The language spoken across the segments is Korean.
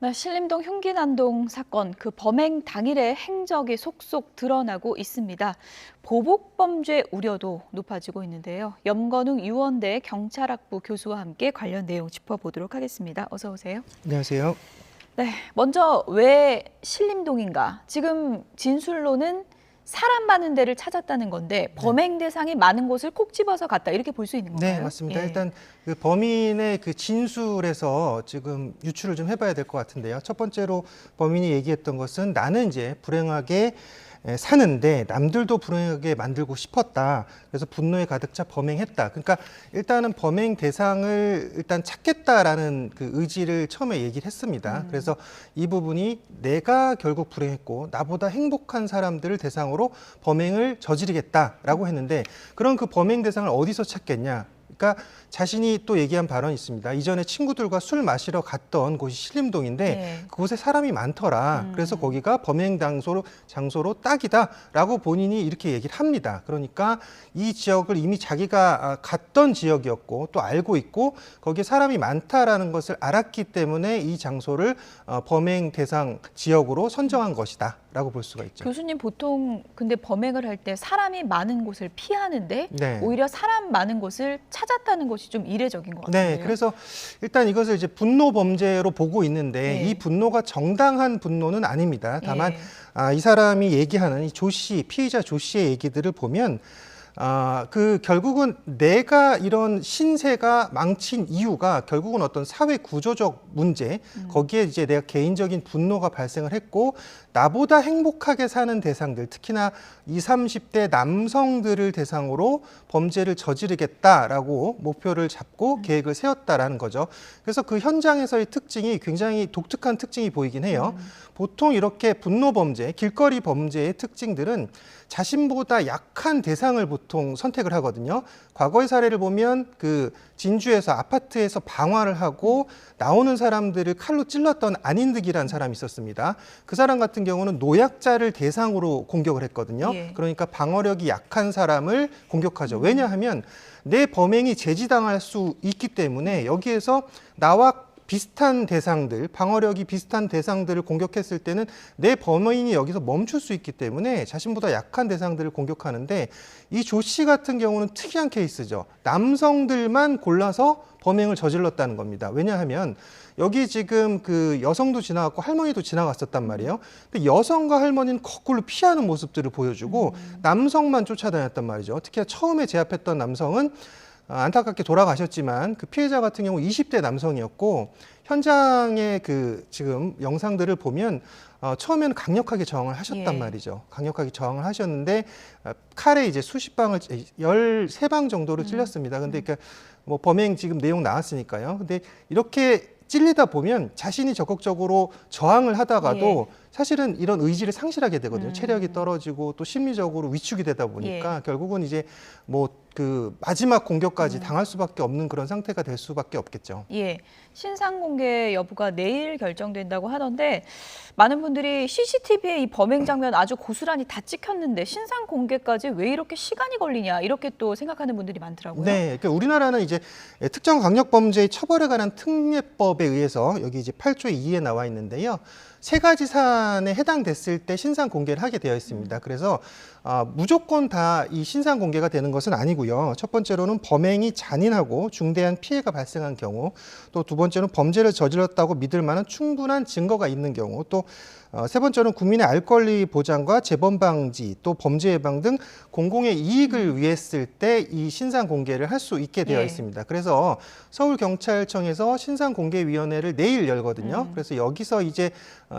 네, 신림동 흉기난동 사건, 그 범행 당일의 행적이 속속 드러나고 있습니다. 보복 범죄 우려도 높아지고 있는데요. 염건웅 유원대 경찰학부 교수와 함께 관련 내용 짚어보도록 하겠습니다. 어서 오세요. 안녕하세요. 네, 먼저 왜 신림동인가? 지금 진술로는 사람 많은 데를 찾았다는 건데 범행 대상이 많은 곳을 콕 집어서 갔다 이렇게 볼 수 있는 건가요? 네, 맞습니다. 예. 일단 그 범인의 그 진술에서 지금 유추를 좀 해봐야 될 것 같은데요. 첫 번째로 범인이 얘기했던 것은 나는 이제 불행하게 사는데 남들도 불행하게 만들고 싶었다. 그래서 분노에 가득 차 범행했다. 그러니까 일단은 범행 대상을 일단 찾겠다라는 그 의지를 처음에 얘기를 했습니다. 그래서 이 부분이 내가 결국 불행했고 나보다 행복한 사람들을 대상으로 범행을 저지르겠다라고 했는데 그런 그 범행 대상을 어디서 찾겠냐? 그러니까 자신이 또 얘기한 발언이 있습니다. 이전에 친구들과 술 마시러 갔던 곳이 신림동인데 네. 그곳에 사람이 많더라. 그래서 거기가 범행 장소로 딱이다라고 본인이 이렇게 얘기를 합니다. 그러니까 이 지역을 이미 자기가 갔던 지역이었고 또 알고 있고 거기에 사람이 많다라는 것을 알았기 때문에 이 장소를 범행 대상 지역으로 선정한 것이다라고 볼 수가 있죠. 교수님 보통 근데 범행을 할 때 사람이 많은 곳을 피하는데 네. 오히려 사람 많은 곳을 찾았다는 것이 좀 이례적인 것 같은데요. 네, 그래서 일단 이것을 이제 분노 범죄로 보고 있는데 네. 이 분노가 정당한 분노는 아닙니다. 다만 예. 이 사람이 얘기하는 이 조 씨, 피의자 조 씨의 얘기들을 보면 그 결국은 내가 이런 신세가 망친 이유가 결국은 어떤 사회 구조적 문제, 거기에 이제 내가 개인적인 분노가 발생을 했고 나보다 행복하게 사는 대상들, 특히나 20, 30대 남성들을 대상으로 범죄를 저지르겠다라고 목표를 잡고 계획을 세웠다라는 거죠. 그래서 그 현장에서의 특징이 굉장히 독특한 특징이 보이긴 해요. 보통 이렇게 분노 범죄, 길거리 범죄의 특징들은 자신보다 약한 대상을 보통 선택을 하거든요. 과거의 사례를 보면 그 진주에서 아파트에서 방화를 하고 나오는 사람들을 칼로 찔렀던 안인득이라는 사람이 있었습니다. 그 사람 같은 경우는 노약자를 대상으로 공격을 했거든요. 예. 그러니까 방어력이 약한 사람을 공격하죠. 왜냐하면 내 범행이 제지당할 수 있기 때문에 여기에서 나와 비슷한 대상들, 방어력이 비슷한 대상들을 공격했을 때는 내 범인이 여기서 멈출 수 있기 때문에 자신보다 약한 대상들을 공격하는데 이 조 씨 같은 경우는 특이한 케이스죠. 남성들만 골라서 범행을 저질렀다는 겁니다. 왜냐하면 여기 지금 그 여성도 지나갔고 할머니도 지나갔었단 말이에요. 근데 여성과 할머니는 거꾸로 피하는 모습들을 보여주고 남성만 쫓아다녔단 말이죠. 특히 처음에 제압했던 남성은 안타깝게 돌아가셨지만 그 피해자 같은 경우 20대 남성이었고 현장의 그 지금 영상들을 보면 처음에는 강력하게 저항을 하셨단 예. 말이죠. 강력하게 저항을 하셨는데 칼에 이제 수십 방을 13방 정도를 찔렸습니다. 근데 그러니까 뭐 범행 지금 내용 나왔으니까요. 근데 이렇게 찔리다 보면 자신이 적극적으로 저항을 하다가도 사실은 이런 의지를 상실하게 되거든요. 체력이 떨어지고 또 심리적으로 위축이 되다 보니까 결국은 이제 뭐 그 마지막 공격까지 당할 수밖에 없는 그런 상태가 될 수밖에 없겠죠. 예, 신상 공개 여부가 내일 결정된다고 하던데 많은 분들이 CCTV에 이 범행 장면 아주 고스란히 다 찍혔는데 신상 공개까지 왜 이렇게 시간이 걸리냐 이렇게 또 생각하는 분들이 많더라고요. 네, 그러니까 우리나라는 이제 특정 강력범죄의 처벌에 관한 특례법에 의해서 여기 이제 8조 2에 나와 있는데요. 세 가지 사안에 해당됐을 때 신상 공개를 하게 되어 있습니다. 그래서 무조건 다 이 신상 공개가 되는 것은 아니고요. 첫 번째로는 범행이 잔인하고 중대한 피해가 발생한 경우, 또 두 번째는 범죄를 저질렀다고 믿을 만한 충분한 증거가 있는 경우, 또 세 번째는 국민의 알 권리 보장과 재범 방지, 또 범죄 예방 등 공공의 이익을 위했을 때 이 신상 공개를 할 수 있게 되어 있습니다. 그래서 서울경찰청에서 신상공개위원회를 내일 열거든요. 그래서 여기서 이제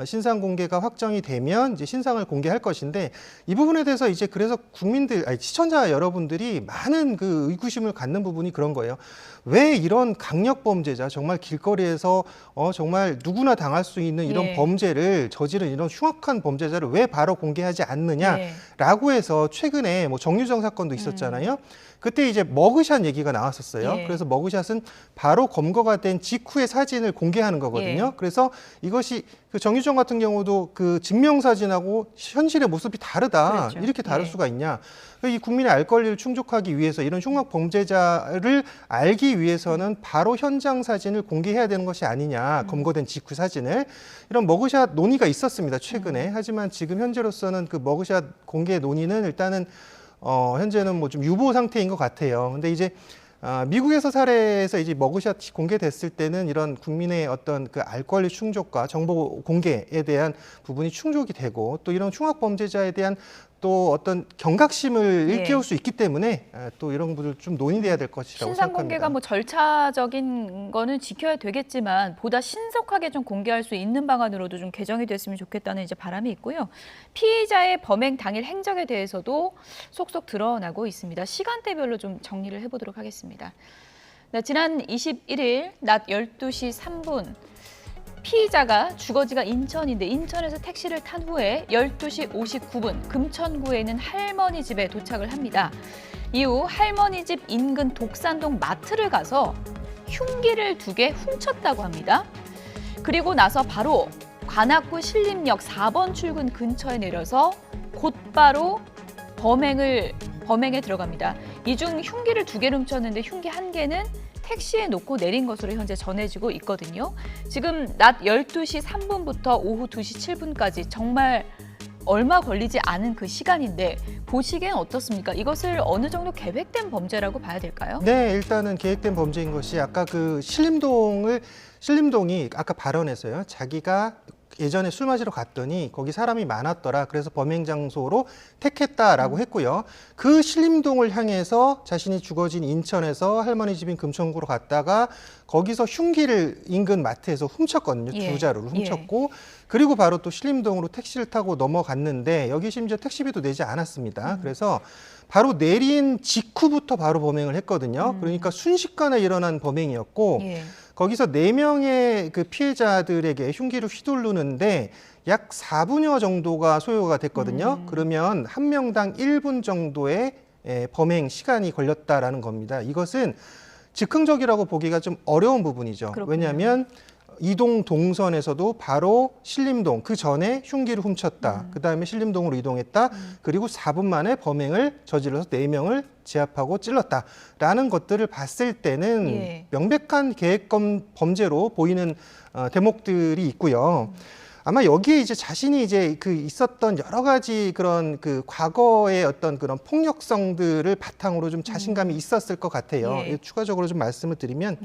신상 공개가 확정이 되면 이제 신상을 공개할 것인데 이 부분에 대해서 이제 그래서 시청자 여러분들이 많은 그 의구심을 갖는 부분이 그런 거예요. 왜 이런 강력 범죄자, 정말 길거리에서 정말 누구나 당할 수 있는 이런 범죄를 저지른 이런 흉악한 범죄자를 왜 바로 공개하지 않느냐라고 해서 최근에 뭐 정유정 사건도 있었잖아요. 그때 이제 머그샷 얘기가 나왔었어요. 예. 그래서 머그샷은 바로 검거가 된 직후의 사진을 공개하는 거거든요. 예. 그래서 이것이 그 정유정 같은 경우도 그 증명사진하고 현실의 모습이 다르다. 그렇죠. 이렇게 다를 예. 수가 있냐. 이 국민의 알 권리를 충족하기 위해서 이런 흉악 범죄자를 알기 위해서는 바로 현장 사진을 공개해야 되는 것이 아니냐. 검거된 직후 사진을. 이런 머그샷 논의가 있었습니다. 최근에. 하지만 지금 현재로서는 그 머그샷 공개 논의는 일단은 현재는 뭐 좀 유보 상태인 것 같아요. 근데 이제 미국에서 사례에서 이제 머그샷이 공개됐을 때는 이런 국민의 어떤 그 알 권리 충족과 정보 공개에 대한 부분이 충족이 되고 또 이런 흉악 범죄자에 대한 또 어떤 경각심을 예. 일깨울 수 있기 때문에 또 이런 부분을 좀 논의돼야 될 것이라고 신상 생각합니다. 공개가 뭐 절차적인 거는 지켜야 되겠지만 보다 신속하게 좀 공개할 수 있는 방안으로도 좀 개정이 됐으면 좋겠다는 이제 바람이 있고요. 피의자의 범행 당일 행적에 대해서도 속속 드러나고 있습니다. 시간대별로 좀 정리를 해보도록 하겠습니다. 네, 지난 21일 낮 12시 3분 피의자가 주거지가 인천인데 인천에서 택시를 탄 후에 12시 59분 금천구에 있는 할머니 집에 도착을 합니다. 이후 할머니 집 인근 독산동 마트를 가서 흉기를 2개 훔쳤다고 합니다. 그리고 나서 바로 관악구 신림역 4번 출근 근처에 내려서 곧바로 범행에 들어갑니다. 이 중 흉기를 2개를 훔쳤는데 흉기 1개는 택시에 놓고 내린 것으로 현재 전해지고 있거든요. 지금 낮 12시 3분부터 오후 2시 7분까지 정말 얼마 걸리지 않은 그 시간인데 보시기엔 어떻습니까? 이것을 어느 정도 계획된 범죄라고 봐야 될까요? 네, 일단은 계획된 범죄인 것이 아까 그 신림동이 아까 발언했어요. 자기가 예전에 술 마시러 갔더니 거기 사람이 많았더라. 그래서 범행 장소로 택했다라고 했고요. 그 신림동을 향해서 자신이 주거진 인천에서 할머니 집인 금천구로 갔다가 거기서 흉기를 인근 마트에서 훔쳤거든요. 예. 2자루를 훔쳤고 그리고 바로 또 신림동으로 택시를 타고 넘어갔는데 여기 심지어 택시비도 내지 않았습니다. 그래서 바로 내린 직후부터 바로 범행을 했거든요. 그러니까 순식간에 일어난 범행이었고 예. 거기서 4명의 그 피해자들에게 흉기를 휘두르는데 약 4분여 정도가 소요가 됐거든요. 그러면 한 명당 1분 정도의 범행 시간이 걸렸다라는 겁니다. 이것은 즉흥적이라고 보기가 좀 어려운 부분이죠. 그렇군요. 왜냐하면 이동 동선에서도 바로 신림동, 그 전에 흉기를 훔쳤다. 그다음에 신림동으로 이동했다. 그리고 4분 만에 범행을 저질러서 4명을 제압하고 찔렀다라는 것들을 봤을 때는 예. 명백한 계획범 범죄로 보이는 대목들이 있고요. 아마 여기에 이제 자신이 이제 그 있었던 여러 가지 그런 그 과거의 어떤 그런 폭력성들을 바탕으로 좀 자신감이 있었을 것 같아요. 예. 추가적으로 좀 말씀을 드리면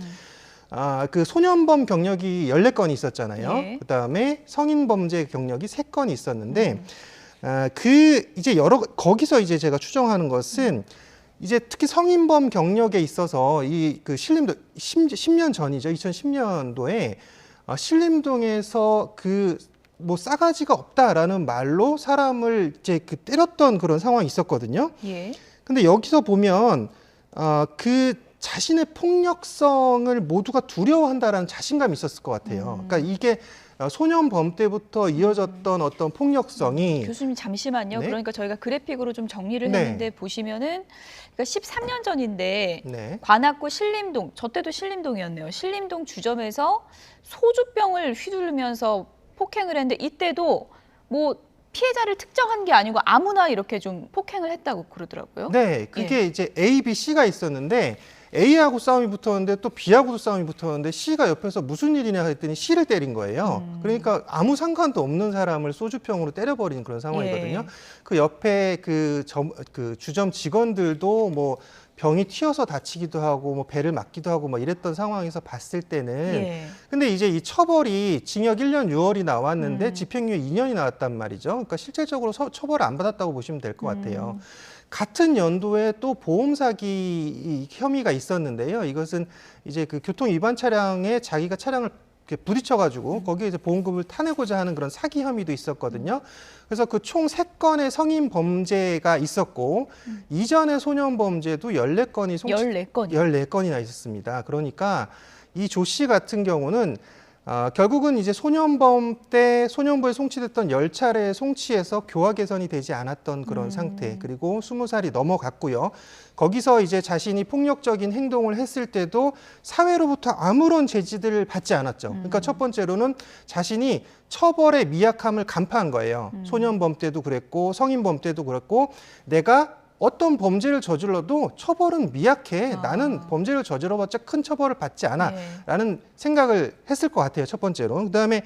그 소년범 경력이 14건이 있었잖아요. 예. 그다음에 성인 범죄 경력이 3건이 있었는데 그 이제 거기서 이제 제가 추정하는 것은 이제 특히 성인범 경력에 있어서 이 그 신림동 10년 전이죠. 2010년도에 신림동에서 그 뭐 싸가지가 없다라는 말로 사람을 이제 그 때렸던 그런 상황이 있었거든요. 예. 근데 여기서 보면 그 자신의 폭력성을 모두가 두려워한다라는 자신감이 있었을 것 같아요. 그러니까 이게 소년범 때부터 이어졌던 어떤 폭력성이 교수님 잠시만요. 네. 그러니까 저희가 그래픽으로 좀 정리를 네. 했는데 보시면은 그러니까 13년 전인데 네. 관악구 신림동, 저 때도 신림동이었네요. 신림동 주점에서 소주병을 휘두르면서 폭행을 했는데 이때도 뭐 피해자를 특정한 게 아니고 아무나 이렇게 좀 폭행을 했다고 그러더라고요. 네, 그게 이제 A, B, C가 있었는데 A하고 싸움이 붙었는데 또 B하고도 싸움이 붙었는데 C가 옆에서 무슨 일이냐 했더니 C를 때린 거예요. 그러니까 아무 상관도 없는 사람을 소주병으로 때려버린 그런 상황이거든요. 예. 그 옆에 그 주점 직원들도 뭐 병이 튀어서 다치기도 하고 뭐 배를 맞기도 하고 뭐 이랬던 상황에서 봤을 때는 예. 근데 이제 이 처벌이 징역 1년 6월이 나왔는데 집행유예 2년이 나왔단 말이죠. 그러니까 실질적으로 처벌을 안 받았다고 보시면 될 것 같아요. 같은 연도에 또 보험 사기 혐의가 있었는데요. 이것은 이제 그 교통 위반 차량에 자기가 차량을 이렇게 부딪혀가지고 거기에 이제 보험금을 타내고자 하는 그런 사기 혐의도 있었거든요. 그래서 그 총 3건의 성인 범죄가 있었고 이전의 소년 범죄도 14건이 14건이요. 14건이나 있었습니다. 그러니까 이 조 씨 같은 경우는 결국은 이제 소년범 때 소년부에 송치됐던 10차례의 송치에서 교화 개선이 되지 않았던 그런 상태, 그리고 20살이 넘어갔고요. 거기서 이제 자신이 폭력적인 행동을 했을 때도 사회로부터 아무런 제지를 받지 않았죠. 그러니까 첫 번째로는 자신이 처벌의 미약함을 간파한 거예요. 소년범 때도 그랬고 성인범 때도 그랬고, 내가 어떤 범죄를 저질러도 처벌은 미약해. 나는 범죄를 저질러봤자 큰 처벌을 받지 않아. 라는 생각을 했을 것 같아요. 첫 번째로. 그다음에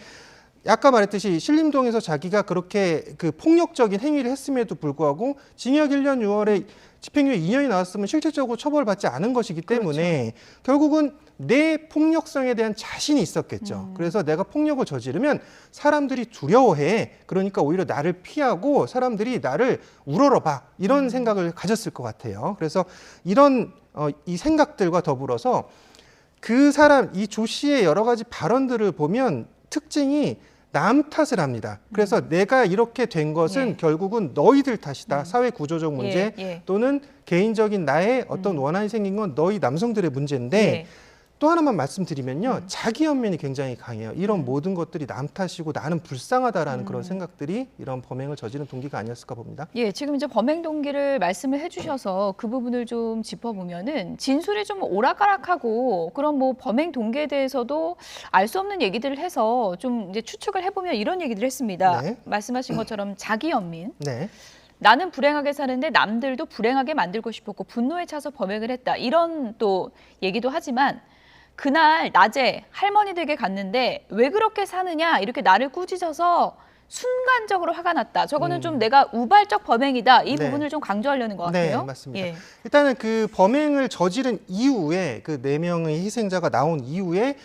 아까 말했듯이 신림동에서 자기가 그렇게 그 폭력적인 행위를 했음에도 불구하고 징역 1년 6월에 집행유예 2년이 나왔으면 실질적으로 처벌받지 않은 것이기 때문에 결국은 내 폭력성에 대한 자신이 있었겠죠. 그래서 내가 폭력을 저지르면 사람들이 두려워해. 그러니까 오히려 나를 피하고 사람들이 나를 우러러봐. 이런 생각을 가졌을 것 같아요. 그래서 이런 이 생각들과 더불어서 그 사람, 이 조 씨의 여러 가지 발언들을 보면 특징이 남 탓을 합니다. 그래서 내가 이렇게 된 것은 결국은 너희들 탓이다. 사회 구조적 문제 또는 개인적인 나의 어떤 원한이 생긴 건 너희 남성들의 문제인데, 또 하나만 말씀드리면요. 자기 연민이 굉장히 강해요. 이런 모든 것들이 남 탓이고 나는 불쌍하다라는 그런 생각들이 이런 범행을 저지른 동기가 아니었을까 봅니다. 예, 지금 이제 범행 동기를 말씀을 해주셔서 그 부분을 좀 짚어보면은 진술이 좀 오락가락하고 그런 뭐 범행 동기에 대해서도 알 수 없는 얘기들을 해서 좀 이제 추측을 해보면 이런 얘기들을 했습니다. 네. 말씀하신 것처럼 자기 연민. 네. 나는 불행하게 사는데 남들도 불행하게 만들고 싶었고 분노에 차서 범행을 했다. 이런 또 얘기도 하지만 그날 낮에 할머니 댁에 갔는데 왜 그렇게 사느냐 이렇게 나를 꾸짖어서 순간적으로 화가 났다. 저거는 좀 내가 우발적 범행이다. 이 부분을 좀 강조하려는 것 같아요. 네, 맞습니다. 일단은 그 범행을 저지른 이후에 그 4명의 희생자가 나온 이후에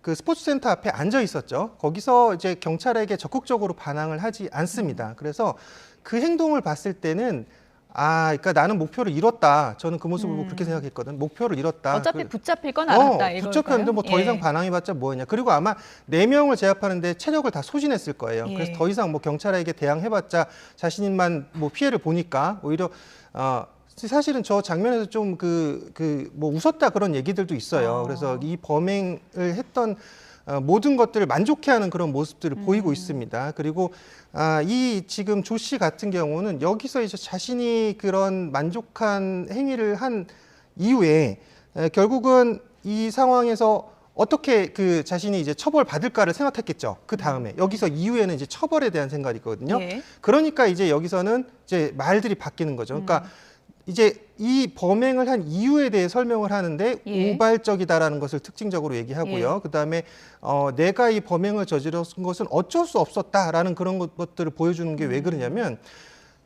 그 스포츠센터 앞에 앉아 있었죠. 거기서 이제 경찰에게 적극적으로 반항을 하지 않습니다. 그래서 그 행동을 봤을 때는 그러니까 나는 목표를 잃었다. 저는 그 모습을 보고 그렇게 생각했거든. 목표를 잃었다. 어차피 붙잡힐 건 알았다. 이걸까요? 붙잡혔는데 뭐 더 이상 반항해봤자 뭐냐. 그리고 아마 4명을 제압하는데 체력을 다 소진했을 거예요. 그래서 더 이상 뭐 경찰에게 대항해봤자 자신만 뭐 피해를 보니까 오히려 사실은 저 장면에서 좀 뭐 웃었다 그런 얘기들도 있어요. 그래서 이 범행을 했던 모든 것들을 만족해하는 그런 모습들을 보이고 있습니다. 그리고 이 지금 조 씨 같은 경우는 여기서 이제 자신이 그런 만족한 행위를 한 이후에 결국은 이 상황에서 어떻게 그 자신이 이제 처벌받을까를 생각했겠죠. 그 다음에 여기서 이후에는 이제 처벌에 대한 생각이 있거든요. 그러니까 이제 여기서는 이제 말들이 바뀌는 거죠. 그러니까 이제 이 범행을 한 이유에 대해 설명을 하는데 우발적이다라는 것을 특징적으로 얘기하고요. 그다음에 내가 이 범행을 저질렀은 것은 어쩔 수 없었다라는 그런 것들을 보여주는 게 왜 그러냐면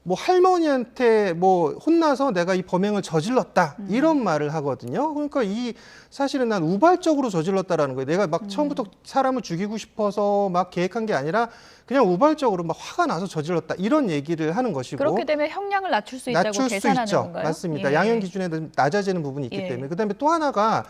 뭐 할머니한테 뭐 혼나서 내가 이 범행을 저질렀다 이런 말을 하거든요. 그러니까 이 사실은 난 우발적으로 저질렀다라는 거예요. 내가 막 처음부터 사람을 죽이고 싶어서 막 계획한 게 아니라 그냥 우발적으로 막 화가 나서 저질렀다 이런 얘기를 하는 것이고, 그렇게 되면 형량을 낮출 수 있다고 계산하는 건가요? 맞습니다. 양형 기준에 낮아지는 부분이 있기 때문에. 그다음에 또 하나가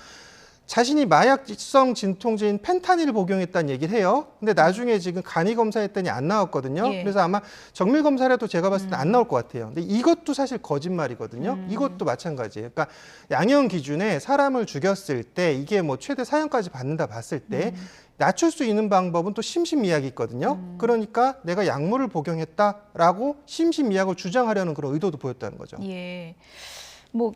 자신이 마약성 진통제인 펜타닐을 복용했다는 얘기를 해요. 근데 나중에 지금 간이 검사했더니 안 나왔거든요. 그래서 아마 정밀 검사를 해도 제가 봤을 때 안 나올 것 같아요. 근데 이것도 사실 거짓말이거든요. 이것도 마찬가지예요. 그러니까 양형 기준에 사람을 죽였을 때 이게 뭐 최대 사형까지 받는다 봤을 때 낮출 수 있는 방법은 또 심신미약이 있거든요. 그러니까 내가 약물을 복용했다라고 심신미약을 주장하려는 그런 의도도 보였다는 거죠. 뭐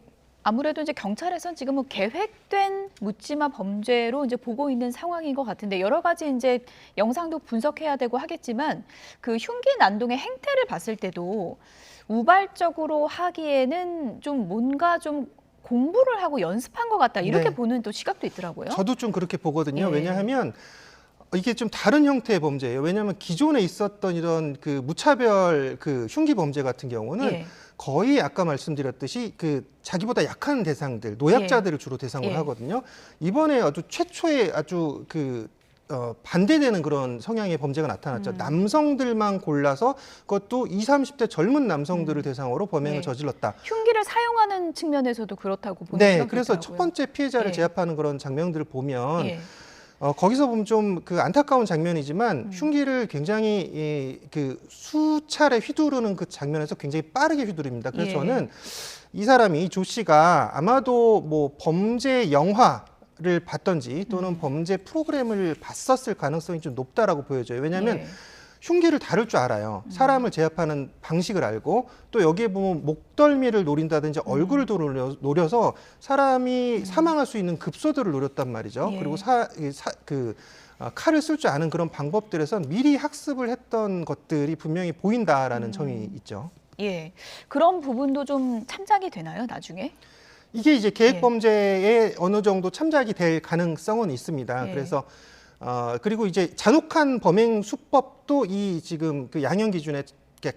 아무래도 이제 경찰에선 지금 뭐 계획된 묻지마 범죄로 이제 보고 있는 상황인 것 같은데 여러 가지 이제 영상도 분석해야 되고 하겠지만 그 흉기 난동의 행태를 봤을 때도 우발적으로 하기에는 좀 뭔가 좀 공부를 하고 연습한 것 같다 이렇게 보는 또 시각도 있더라고요. 저도 좀 그렇게 보거든요. 왜냐하면 이게 좀 다른 형태의 범죄예요. 왜냐하면 기존에 있었던 이런 그 무차별 그 흉기 범죄 같은 경우는 거의 아까 말씀드렸듯이 그 자기보다 약한 대상들, 노약자들을 주로 대상으로 하거든요. 이번에 아주 최초의 아주 반대되는 그런 성향의 범죄가 나타났죠. 남성들만 골라서 그것도 20, 30대 젊은 남성들을 대상으로 범행을 저질렀다. 흉기를 사용하는 측면에서도 그렇다고 보는 시각이 그래서 있더라고요. 첫 번째 피해자를 제압하는 그런 장면들을 보면 거기서 보면 좀 그 안타까운 장면이지만 흉기를 굉장히 그 수차례 휘두르는 그 장면에서 굉장히 빠르게 휘두릅니다. 그래서 저는 이 사람이 조 씨가 아마도 뭐 범죄 영화 영화를 봤던지 또는 범죄 프로그램을 봤었을 가능성이 좀 높다라고 보여져요. 왜냐하면 예. 흉기를 다룰 줄 알아요. 사람을 제압하는 방식을 알고 또 여기에 보면 목덜미를 노린다든지 얼굴을 노려서 사람이 사망할 수 있는 급소들을 노렸단 말이죠. 예. 그리고 칼을 쓸 줄 아는 그런 방법들에선 미리 학습을 했던 것들이 분명히 보인다라는 점이 있죠. 예. 그런 부분도 좀 참작이 되나요, 나중에? 이게 이제 계획 범죄에 어느 정도 참작이 될 가능성은 있습니다. 예. 그래서 그리고 이제 잔혹한 범행 수법도 이 지금 그 양형 기준에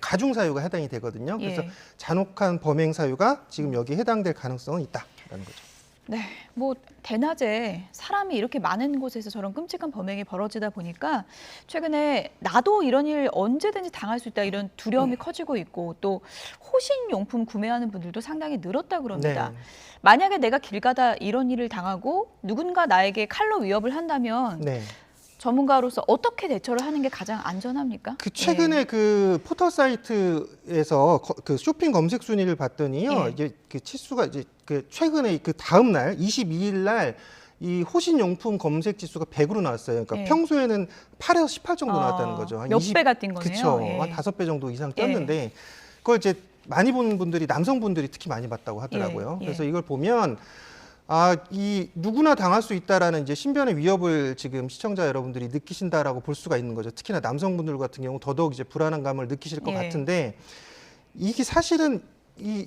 가중 사유가 해당이 되거든요. 그래서 예. 잔혹한 범행 사유가 지금 여기에 해당될 가능성은 있다라는 거죠. 네, 뭐 대낮에 사람이 이렇게 많은 곳에서 저런 끔찍한 범행이 벌어지다 보니까 최근에 나도 이런 일 언제든지 당할 수 있다 이런 두려움이 커지고 있고 또 호신 용품 구매하는 분들도 상당히 늘었다 그럽니다. 네. 만약에 내가 길 가다 이런 일을 당하고 누군가 나에게 칼로 위협을 한다면 네. 전문가로서 어떻게 대처를 하는 게 가장 안전합니까? 그 최근에 그 포털 사이트에서 그 쇼핑 검색 순위를 봤더니요. 예. 이게 그 치수가 이제 그 최근에 그 다음 날 22일 날 이 호신용품 검색 지수가 100으로 나왔어요. 그러니까 예. 평소에는 8에서 18 정도 나왔다는 거죠. 몇 배가 뛴 거네요. 그렇죠. 예. 한 5배 정도 이상 뛰었는데 그걸 이제 많이 보는 분들이 남성분들이 특히 많이 봤다고 하더라고요. 예. 그래서 이걸 보면 이 누구나 당할 수 있다라는 이제 신변의 위협을 지금 시청자 여러분들이 느끼신다라고 볼 수가 있는 거죠. 특히나 남성분들 같은 경우 더더욱 이제 불안한 감을 느끼실 것 예. 같은데 이게 사실은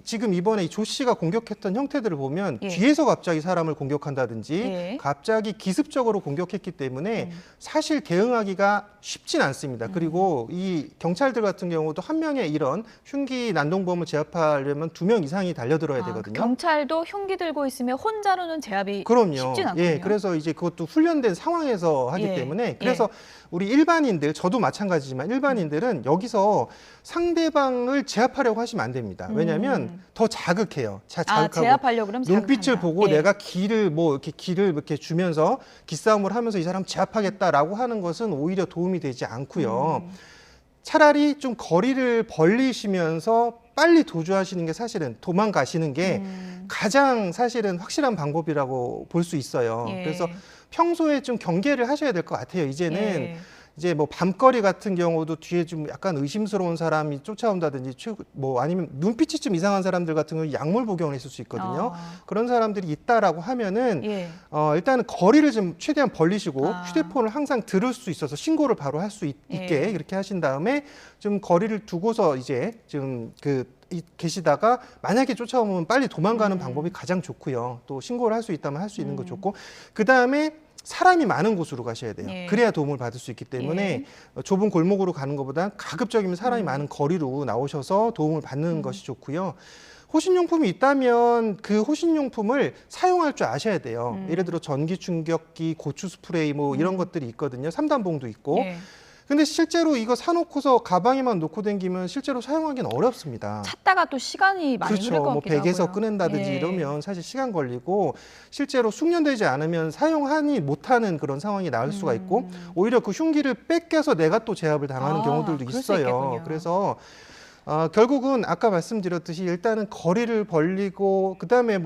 지금 이번에 조 씨가 공격했던 형태들을 보면 예. 뒤에서 갑자기 사람을 공격한다든지 예. 갑자기 기습적으로 공격했기 때문에 사실 대응하기가 쉽진 않습니다. 그리고 이 경찰들 같은 경우도 한 명의 이런 흉기 난동범을 제압하려면 2명 이상이 달려들어야 되거든요. 경찰도 흉기 들고 있으면 혼자로는 제압이 그럼요. 쉽진 않군요. 예, 그래서 이제 그것도 훈련된 상황에서 하기 예. 때문에 그래서 우리 일반인들, 저도 마찬가지지만 일반인들은 여기서 상대방을 제압하려고 하시면 안 됩니다. 왜냐하면 더 자극해요. 자극하고 제압하려고 그러면 눈빛을 자극한다. 보고 예. 내가 기를 이렇게 주면서 기싸움을 하면서 이 사람 제압하겠다라고 하는 것은 오히려 도움이 되지 않고요. 차라리 좀 거리를 벌리시면서 빨리 도주하시는 게 사실은 도망가시는 게 가장 사실은 확실한 방법이라고 볼 수 있어요. 예. 그래서 평소에 좀 경계를 하셔야 될 것 같아요. 이제는 예. 이제 뭐 밤거리 같은 경우도 뒤에 좀 약간 의심스러운 사람이 쫓아온다든지 뭐 아니면 눈빛이 좀 이상한 사람들 같은 경우 약물 복용을 했을 수 있거든요. 그런 사람들이 있다라고 하면은 예. 일단은 거리를 좀 최대한 벌리시고 아. 휴대폰을 항상 들을 수 있어서 신고를 바로 할 수 있게 예. 이렇게 하신 다음에 좀 거리를 두고서 이제 좀 계시다가 만약에 쫓아오면 빨리 도망가는 방법이 가장 좋고요. 또 신고를 할 수 있다면 할 수 있는 거 좋고 그 다음에 사람이 많은 곳으로 가셔야 돼요. 예. 그래야 도움을 받을 수 있기 때문에 좁은 골목으로 가는 것보다 가급적이면 사람이 많은 거리로 나오셔서 도움을 받는 것이 좋고요. 호신용품이 있다면 그 호신용품을 사용할 줄 아셔야 돼요. 예를 들어 전기 충격기, 고추 스프레이 뭐 이런 것들이 있거든요. 3단봉도 있고. 예. 근데 실제로 이거 사놓고서 가방에만 놓고 다니면 실제로 사용하기는 어렵습니다. 찾다가 또 시간이 많이 흐를 그렇죠. 것 뭐 같기도 베개서 하고요. 꺼낸다든지 예. 이러면 사실 시간 걸리고 실제로 숙련되지 않으면 사용하니 못하는 그런 상황이 나올 수가 있고 오히려 그 흉기를 뺏겨서 내가 또 제압을 당하는 경우들도 그럴 수 있어요. 있겠군요. 그래서 결국은 아까 말씀드렸듯이 일단은 거리를 벌리고 그다음에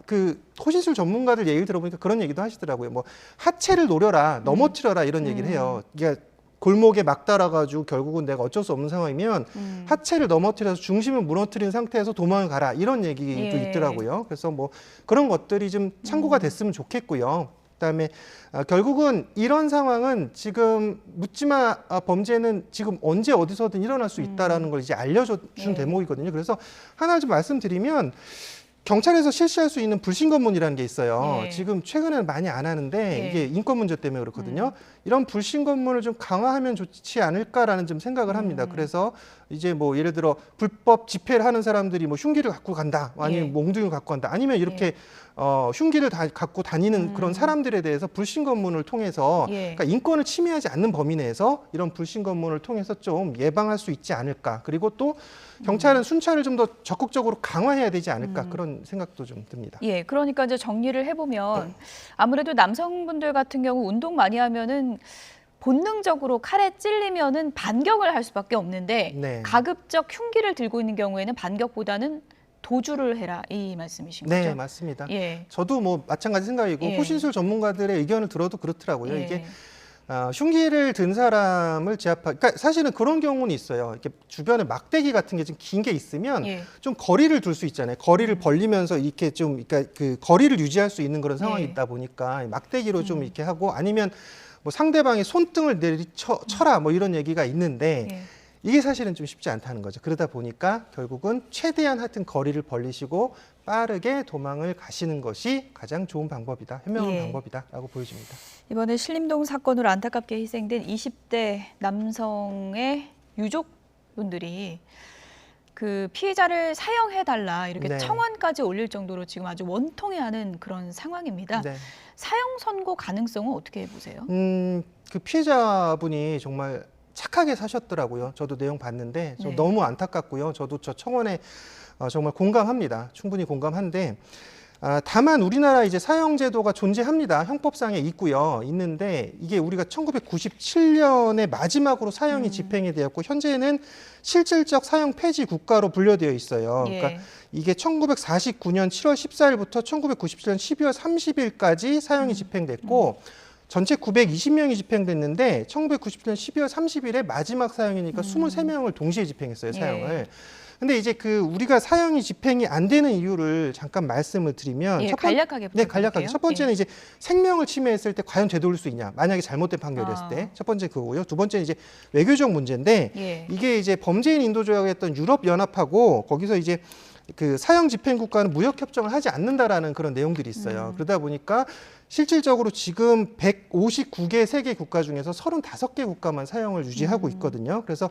그 호신술 전문가들 얘기를 들어보니까 그런 얘기도 하시더라고요. 뭐 하체를 노려라, 넘어뜨려라 이런 얘기를 해요. 그러니까 골목에 막 달아가지고 결국은 내가 어쩔 수 없는 상황이면 하체를 넘어뜨려서 중심을 무너뜨린 상태에서 도망을 가라 이런 얘기도 예. 있더라고요. 그래서 뭐 그런 것들이 좀 참고가 됐으면 좋겠고요. 그다음에 결국은 이런 상황은 지금 묻지마 범죄는 지금 언제 어디서든 일어날 수 있다라는 걸 이제 알려준 대목이거든요. 그래서 하나 좀 말씀드리면 경찰에서 실시할 수 있는 불신검문이라는 게 있어요. 예. 지금 최근에는 많이 안 하는데 예. 이게 인권 문제 때문에 그렇거든요. 이런 불신검문을 좀 강화하면 좋지 않을까라는 좀 생각을 합니다. 그래서 이제 뭐 예를 들어 불법 집회를 하는 사람들이 뭐 흉기를 갖고 간다, 아니면 예. 몽둥이를 갖고 간다, 아니면 이렇게 흉기를 갖고 다니는 그런 사람들에 대해서 불신검문을 통해서 예. 그러니까 인권을 침해하지 않는 범위 내에서 이런 불신검문을 통해서 좀 예방할 수 있지 않을까. 그리고 또 경찰은 순찰을 좀 더 적극적으로 강화해야 되지 않을까 그런 생각도 좀 듭니다. 예, 그러니까 이제 정리를 해보면 아무래도 남성분들 같은 경우 운동 많이 하면은 본능적으로 칼에 찔리면은 반격을 할 수밖에 없는데 네. 가급적 흉기를 들고 있는 경우에는 반격보다는 도주를 해라 이 말씀이신 네, 거죠? 맞습니다. 예. 저도 뭐 마찬가지 생각이고 예. 호신술 전문가들의 의견을 들어도 그렇더라고요. 예. 이게 흉기를 든 사람을 그러니까 사실은 그런 경우는 있어요. 이렇게 주변에 막대기 같은 게 좀 긴 게 있으면 예. 좀 거리를 둘 수 있잖아요. 거리를 벌리면서 이렇게 좀 그러니까 그 거리를 유지할 수 있는 그런 상황이 예. 있다 보니까 막대기로 좀 이렇게 하고 아니면 뭐 상대방의 손등을 쳐라 뭐 이런 얘기가 있는데 예. 이게 사실은 좀 쉽지 않다는 거죠. 그러다 보니까 결국은 최대한 하여튼 거리를 벌리시고 빠르게 도망을 가시는 것이 가장 좋은 방법이다, 현명한 예. 방법이다라고 보여집니다. 이번에 신림동 사건으로 안타깝게 희생된 20대 남성의 유족분들이 그 피해자를 사형해달라 이렇게 네. 청원까지 올릴 정도로 지금 아주 원통해하는 그런 상황입니다. 네. 사형 선고 가능성은 어떻게 보세요? 그 피해자분이 정말 착하게 사셨더라고요. 저도 내용 봤는데 좀 네. 너무 안타깝고요. 저도 저 청원에 정말 공감합니다. 충분히 공감한데 다만 우리나라 이제 사형제도가 존재합니다. 형법상에 있는데 이게 우리가 1997년에 마지막으로 사형이 집행이 되었고 현재는 실질적 사형 폐지 국가로 분류되어 있어요. 예. 그러니까 이게 1949년 7월 14일부터 1997년 12월 30일까지 사형이 집행됐고 전체 920명이 집행됐는데 1997년 12월 30일에 마지막 사형이니까 23명을 동시에 집행했어요, 사형을. 예. 근데 이제 그 우리가 사형이 집행이 안 되는 이유를 잠깐 말씀을 드리면 예, 간략하게 네, 부탁드릴게요. 간략하게. 첫 번째는 이제 생명을 침해했을 때 과연 되돌릴 수 있냐. 만약에 잘못된 판결이었을 아. 때. 첫 번째 그거고요. 두 번째는 이제 외교적 문제인데 예. 이게 이제 범죄인 인도 조약이었던 유럽 연합하고 거기서 이제 그 사형 집행 국가는 무역 협정을 하지 않는다라는 그런 내용들이 있어요. 그러다 보니까 실질적으로 지금 159개 세계 국가 중에서 35개 국가만 사형을 유지하고 있거든요. 그래서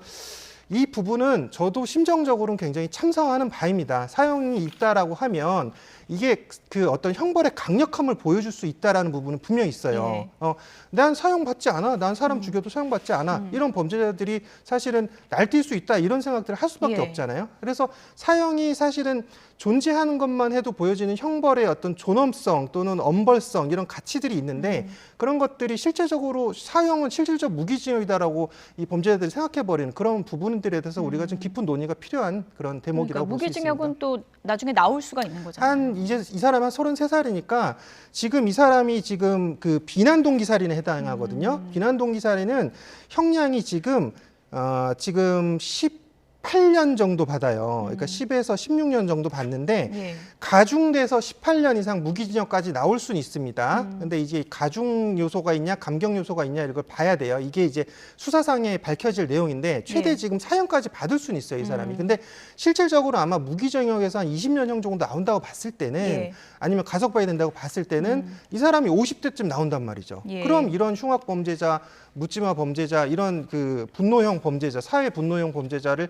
이 부분은 저도 심정적으로는 굉장히 참사하는 바입니다. 사형이 있다라고 하면 이게 그 어떤 형벌의 강력함을 보여줄 수 있다라는 부분은 분명히 있어요. 예. 난 사형 받지 않아. 난 사람 죽여도 사형 받지 않아. 이런 범죄자들이 사실은 날뛸 수 있다. 이런 생각들을 할 수밖에 예. 없잖아요. 그래서 사형이 사실은 존재하는 것만 해도 보여지는 형벌의 어떤 존엄성 또는 엄벌성 이런 가치들이 있는데 그런 것들이 실제적으로 사형은 실질적 무기징역이다라고 이 범죄자들이 생각해버리는 그런 부분들에 대해서 우리가 좀 깊은 논의가 필요한 그런 대목이라고 그러니까 볼 수 있습니다. 무기징역은 또 나중에 나올 수가 있는 거잖아요. 이제 이 사람이 한 33살이니까 지금 이 사람이 지금 그 비난 동기 살인에 해당하거든요. 비난 동기 살인은 형량이 지금 18년 정도 받아요. 그러니까 10에서 16년 정도 받는데 예. 가중돼서 18년 이상 무기징역까지 나올 수는 있습니다. 근데 이제 가중 요소가 있냐, 감경 요소가 있냐 이걸 봐야 돼요. 이게 이제 수사상에 밝혀질 내용인데 최대 예. 지금 사형까지 받을 수는 있어요, 이 사람이. 근데 실질적으로 아마 무기징역에서 한 20년형 정도 나온다고 봤을 때는 예. 아니면 가석방이 된다고 봤을 때는 이 사람이 50대쯤 나온단 말이죠. 예. 그럼 이런 흉악 범죄자, 묻지마 범죄자, 이런 그 분노형 범죄자, 사회 분노형 범죄자를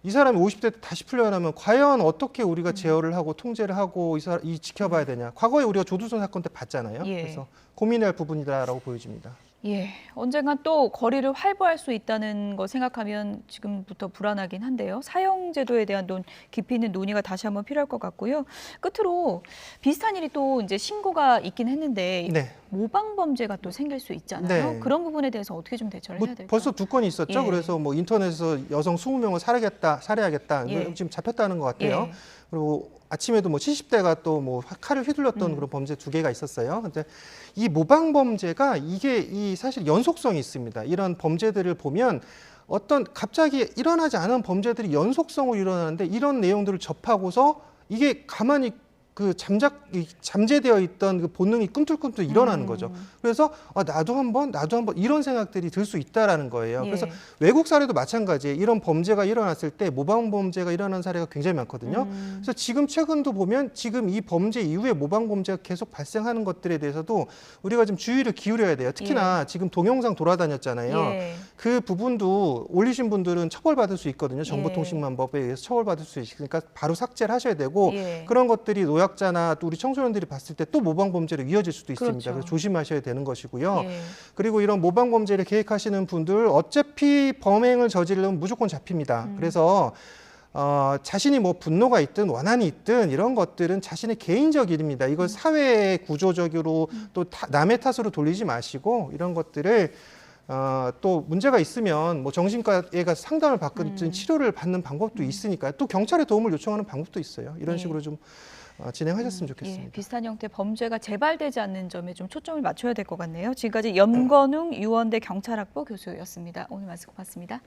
이 사람이 50대 때 다시 풀려나면 과연 어떻게 우리가 제어를 하고 통제를 하고 이 지켜봐야 되냐. 과거에 우리가 조두순 사건 때 봤잖아요. 예. 그래서 고민할 부분이다라고 보여집니다. 예, 언젠간 또 거리를 활보할 수 있다는 거 생각하면 지금부터 불안하긴 한데요. 사형제도에 대한 깊이 있는 논의가 다시 한번 필요할 것 같고요. 끝으로 비슷한 일이 또 이제 신고가 있긴 했는데 네. 모방 범죄가 또 생길 수 있잖아요. 네. 그런 부분에 대해서 어떻게 좀 대처를 해야 될까요? 벌써 2건이 있었죠. 예. 그래서 뭐 인터넷에서 여성 20명을 살해하겠다. 예. 지금 잡혔다는 것 같아요. 예. 그리고 아침에도 뭐 70대가 또 뭐 칼을 휘둘렀던 그런 범죄 2개가 있었어요. 근데 이 모방 범죄가 이게 이 사실 연속성이 있습니다. 이런 범죄들을 보면 어떤 갑자기 일어나지 않은 범죄들이 연속성으로 일어나는데 이런 내용들을 접하고서 이게 가만히 그 잠재되어 있던 그 본능이 꿈틀꿈틀 일어나는 거죠. 그래서 나도 한번 이런 생각들이 들 수 있다라는 거예요. 예. 그래서 외국 사례도 마찬가지예요. 이런 범죄가 일어났을 때 모방 범죄가 일어난 사례가 굉장히 많거든요. 그래서 지금 최근도 보면 지금 이 범죄 이후에 모방 범죄가 계속 발생하는 것들에 대해서도 우리가 좀 주의를 기울여야 돼요. 특히나 지금 동영상 돌아다녔잖아요. 예. 그 부분도 올리신 분들은 처벌받을 수 있거든요. 정보통신망법에 의해서 처벌받을 수 있으니까 바로 삭제를 하셔야 되고 예. 그런 것들이 노약자나 또 우리 청소년들이 봤을 때 또 모방 범죄로 이어질 수도 있습니다. 그렇죠. 그래서 조심하셔야 되는 것이고요. 예. 그리고 이런 모방 범죄를 계획하시는 분들 어차피 범행을 저지르면 무조건 잡힙니다. 그래서 자신이 뭐 분노가 있든 원한이 있든 이런 것들은 자신의 개인적 일입니다. 이걸 사회 구조적으로 또 남의 탓으로 돌리지 마시고 이런 것들을 또 문제가 있으면 뭐 정신과에 가서 상담을 받든 치료를 받는 방법도 있으니까 또 경찰의 도움을 요청하는 방법도 있어요. 이런 예. 식으로 좀 진행하셨으면 좋겠습니다. 예, 비슷한 형태 범죄가 재발되지 않는 점에 좀 초점을 맞춰야 될 것 같네요. 지금까지 염건웅 유원대 경찰학부 교수였습니다. 오늘 말씀 고맙습니다.